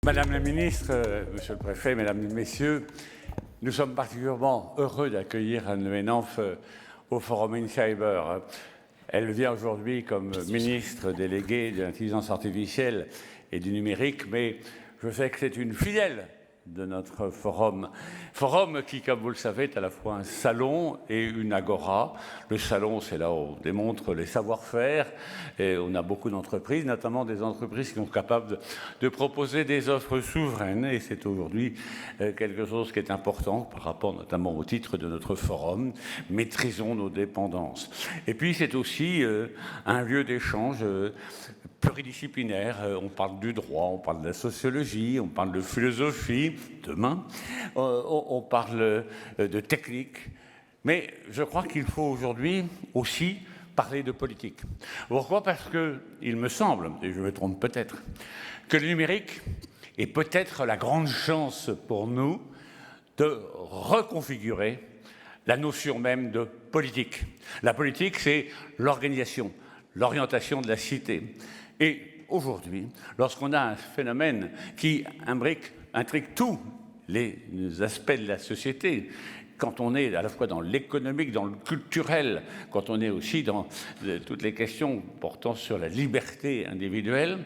Madame la ministre, Monsieur le Préfet, Mesdames et Messieurs, nous sommes particulièrement heureux d'accueillir Anne Le Henaf au Forum InCyber. Elle vient aujourd'hui comme ministre déléguée de l'intelligence artificielle et du numérique, mais je sais que c'est une fidèle de notre forum. Forum qui, comme vous le savez, est à la fois un salon et une agora. Le salon, c'est là où on démontre les savoir-faire et on a beaucoup d'entreprises, notamment des entreprises qui sont capables de proposer des offres souveraines et c'est aujourd'hui quelque chose qui est important par rapport notamment au titre de notre forum. Maîtrisons nos dépendances. Et puis c'est aussi un lieu d'échange pluridisciplinaire. On parle du droit, on parle de la sociologie, on parle de philosophie, demain, on parle de technique. Mais je crois qu'il faut aujourd'hui aussi parler de politique. Pourquoi ? Parce qu'il me semble, et je me trompe peut-être, que le numérique est peut-être la grande chance pour nous de reconfigurer la notion même de politique. La politique, c'est l'organisation, l'orientation de la cité. Et aujourd'hui, lorsqu'on a un phénomène qui intrigue tous les aspects de la société, quand on est à la fois dans l'économique, dans le culturel, quand on est aussi dans toutes les questions portant sur la liberté individuelle,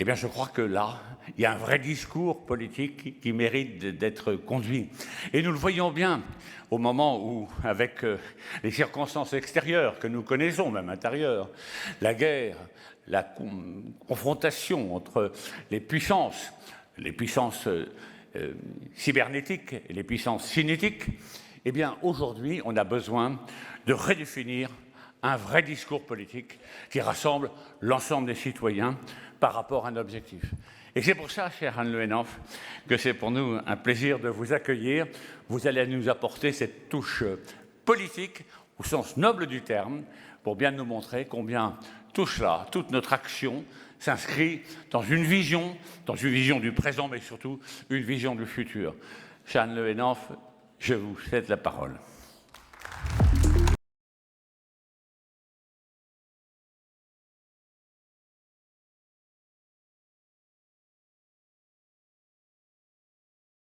eh bien je crois que là, il y a un vrai discours politique qui mérite d'être conduit. Et nous le voyons bien au moment où, avec les circonstances extérieures que nous connaissons, même intérieures, la guerre, la confrontation entre les puissances cybernétiques et les puissances cinétiques, eh bien aujourd'hui, on a besoin de redéfinir un vrai discours politique qui rassemble l'ensemble des citoyens par rapport à un objectif. Et c'est pour ça, chère Anne Le Henaf, que c'est pour nous un plaisir de vous accueillir. Vous allez nous apporter cette touche politique, au sens noble du terme, pour bien nous montrer combien tout cela, toute notre action, s'inscrit dans une vision du présent, mais surtout une vision du futur. Chère Anne Le Henaf, je vous cède la parole.